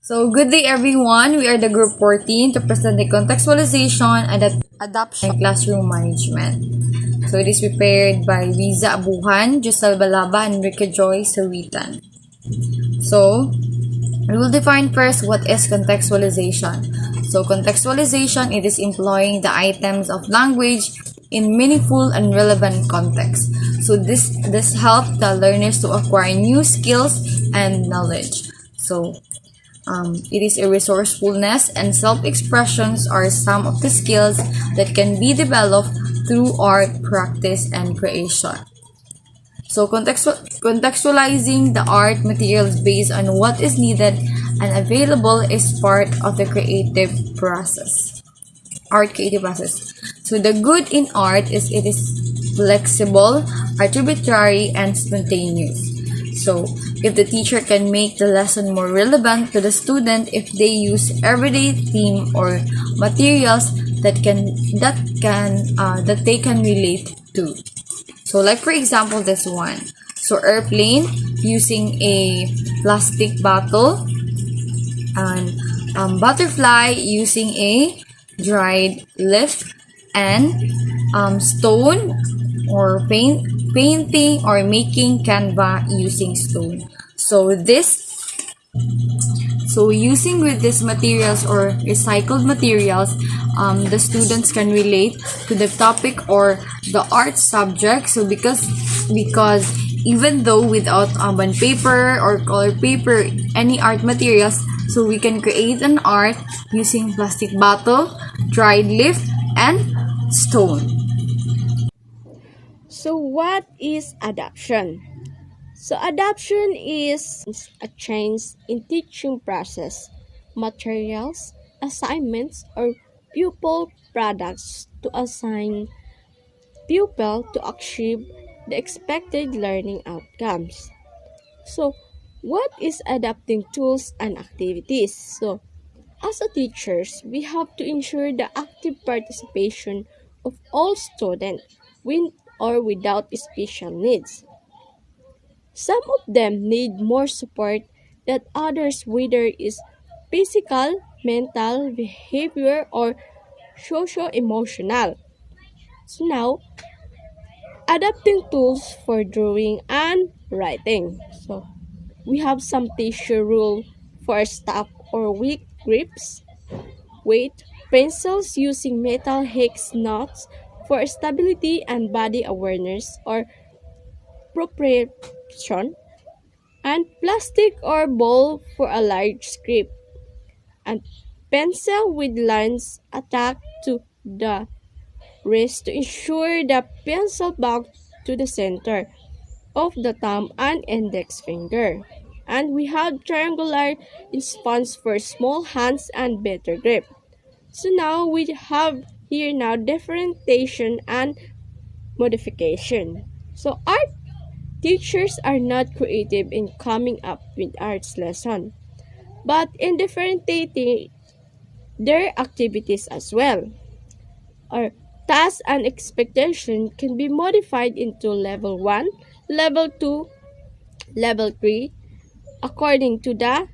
So, good day everyone. We are the group 14 to present the contextualization and adoption classroom management. So, it is prepared by Riza Abuhan, Josel Balaba, and Enrique Joy Sawitan. So, we will define first what is contextualization. So, contextualization, it is employing the items of language in meaningful and relevant context. So, this helps the learners to acquire new skills and knowledge. So, it is a resourcefulness and self-expressions are some of the skills that can be developed through art, practice, and creation. So contextualizing the art materials based on what is needed and available is part of the creative process. Art creative process. So the good in art is it is flexible, arbitrary, and spontaneous. So if the teacher can make the lesson more relevant to the student if they use everyday theme or materials that they can relate to. So like for example this one. So airplane using a plastic bottle and butterfly using a dried leaf and stone or painting or making canva using stone. So using with these materials or recycled materials, the students can relate to the topic or the art subject. So because even though without bond paper or color paper, any art materials, so we can create an art using plastic bottle, dried leaf, and stone. So, what is adoption? So, adoption is a change in teaching process, materials, assignments, or pupil products to assign pupil to achieve the expected learning outcomes. So, what is adapting tools and activities? So, as a teachers, we have to ensure the active participation of all students with or without special needs. Some of them need more support than others, whether it's physical, mental, behavior, or social emotional. So now, adapting tools for drawing and writing. So we have some tissue rule for stuck or weak grips. Weight pencils using metal hex nuts for stability and body awareness or proprioception, and plastic or ball for a large script, and pencil with lines attached to the wrist to ensure the pencil back to the center of the thumb and index finger. And we have triangular sponge for small hands and better grip. So now we have here now differentiation and modification. So art teachers are not creative in coming up with arts lesson, but in differentiating their activities as well. Our tasks and expectation can be modified into level 1, level 2, level 3 according to the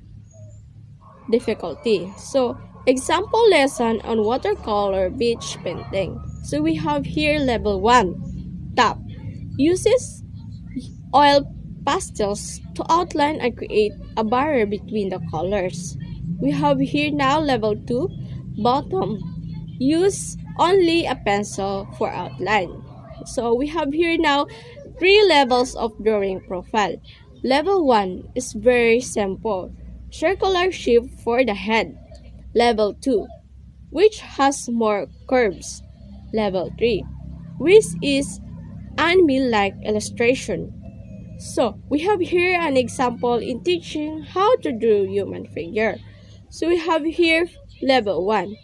difficulty. So, example lesson on watercolor beach painting. So we have here level 1. Top uses oil pastels to outline and create a barrier between the colors. We have here now level 2. Bottom use only a pencil for outline. So we have here now 3 levels of drawing profile. Level 1 is very simple. Circular shape for the head. Level 2, which has more curves. Level 3, which is anime-like illustration. So, we have here an example in teaching how to draw human figure. So, we have here level 1.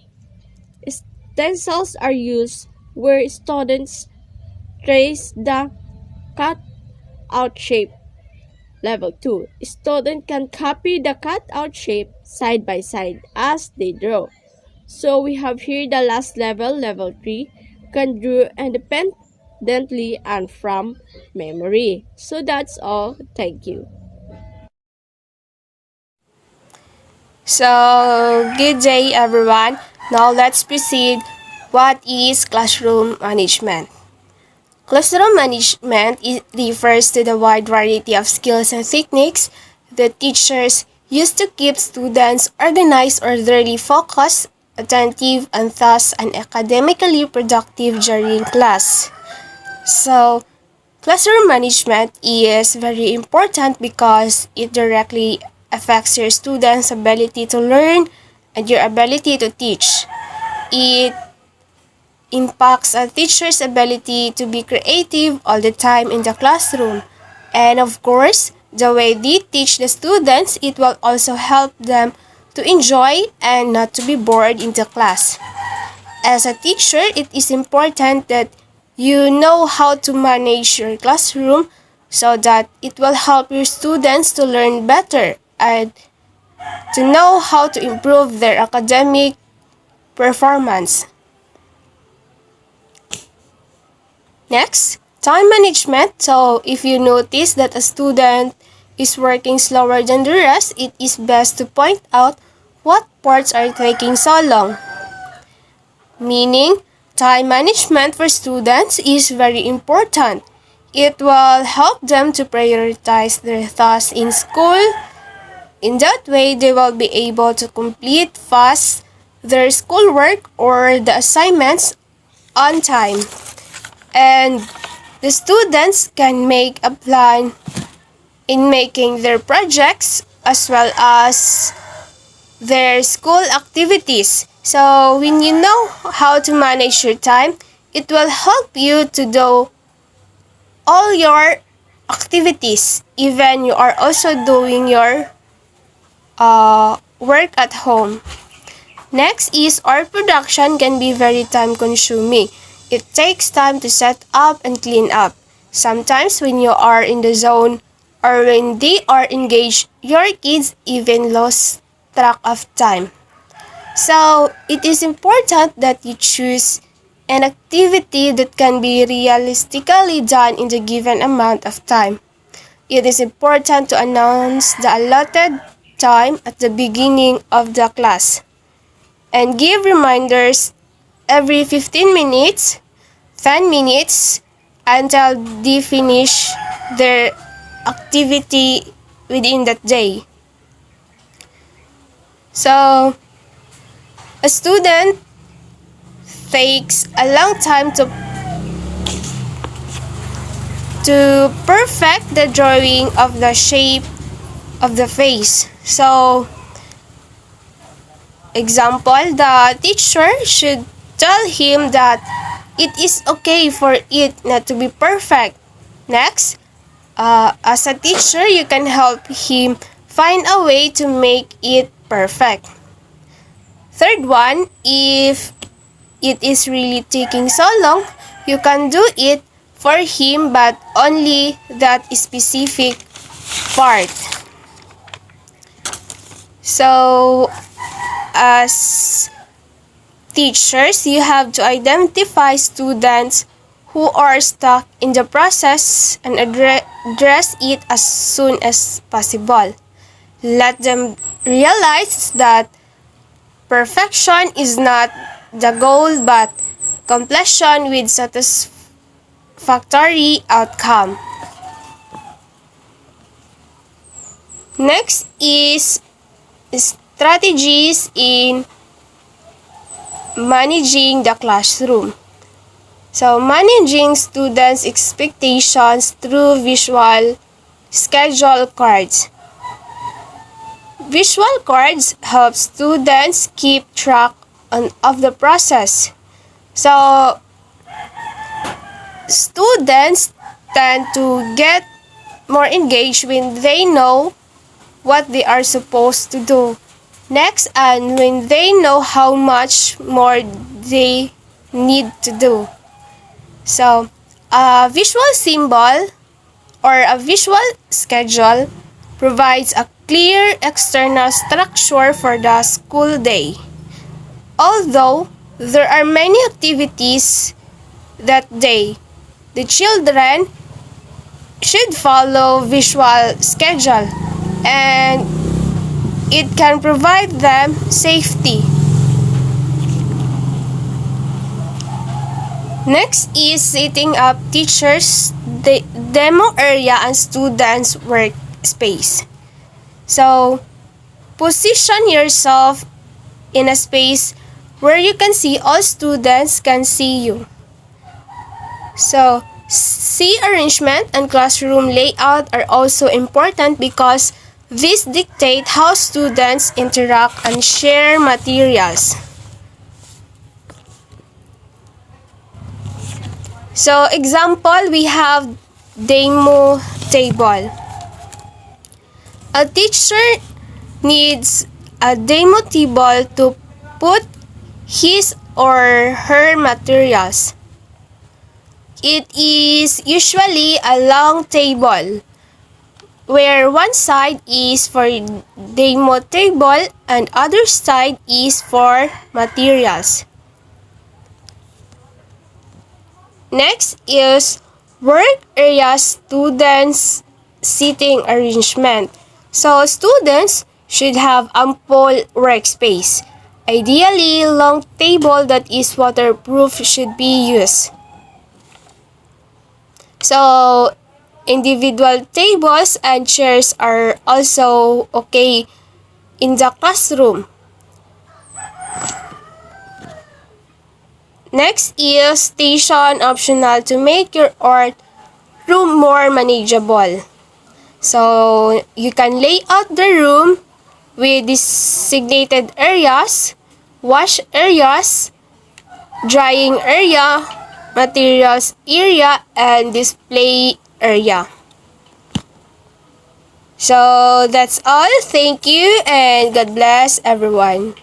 Stencils are used where students trace the cut-out shape. Level 2. Students can copy the cut-out shape side by side as they draw. So we have here the last level, level 3, can draw independently and from memory. So that's all. Thank you. So, good day everyone. Now let's proceed. What is classroom management? Classroom management refers to the wide variety of skills and techniques that teachers use to keep students organized, orderly, focused, attentive, and thus academically productive during class. So, classroom management is very important because it directly affects your students' ability to learn and your ability to teach. It impacts a teacher's ability to be creative all the time in the classroom. And of course, the way they teach the students, it will also help them to enjoy and not to be bored in the class. As a teacher, it is important that you know how to manage your classroom so that it will help your students to learn better and to know how to improve their academic performance. Next, time management. So, if you notice that a student is working slower than the rest, it is best to point out what parts are taking so long. Meaning, time management for students is very important. It will help them to prioritize their tasks in school. In that way, they will be able to complete fast their schoolwork or the assignments on time. And the students can make a plan in making their projects as well as their school activities. So when you know how to manage your time, it will help you to do all your activities, even you are also doing your work at home. Next is our production can be very time consuming. It takes time to set up and clean up. Sometimes when you are in the zone or when they are engaged, your kids even lose track of time. So, it is important that you choose an activity that can be realistically done in the given amount of time. It is important to announce the allotted time at the beginning of the class and give reminders every 15 minutes, 10 minutes until they finish their activity within that day. So, a student takes a long time to perfect the drawing of the shape of the face. So, example, the teacher should tell him that it is okay for it not to be perfect. Next, as a teacher, you can help him find a way to make it perfect. Third one, if it is really taking so long, you can do it for him but only that specific part. So, as teachers, you have to identify students who are stuck in the process and address it as soon as possible. Let them realize that perfection is not the goal but completion with satisfactory outcome. Next is strategies in managing the classroom. So, managing students' expectations through visual schedule cards. Visual cards help students keep track of the process. So, students tend to get more engaged when they know what they are supposed to do next and when they know how much more they need to do. So, a visual symbol or a visual schedule provides a clear external structure for the school day. Although there are many activities that day, the children should follow visual schedule and it can provide them safety. Next is setting up teachers' demo area and students' workspace. So, position yourself in a space where you can see all students can see you. So, seat arrangement and classroom layout are also important because these dictate how students interact and share materials. So, example, we have demo table. A teacher needs a demo table to put his or her materials. It is usually a long table where one side is for demo table and other side is for materials. Next is work area students seating arrangement. So students should have ample workspace. Ideally, long table that is waterproof should be used. So individual tables and chairs are also okay in the classroom. Next is station optional to make your art room more manageable. So you can lay out the room with designated areas, wash areas, drying area, materials area, and display area. So that's all. Thank you and God bless everyone.